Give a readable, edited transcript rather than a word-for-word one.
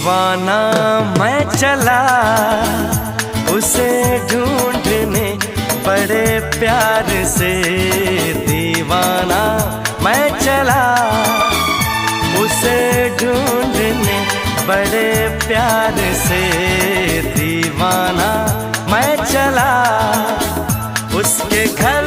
दीवाना मैं चला उसे ढूंढने बड़े प्यार से। दीवाना मैं चला उसे ढूंढने बड़े प्यार से। दीवाना मैं चला उसके घर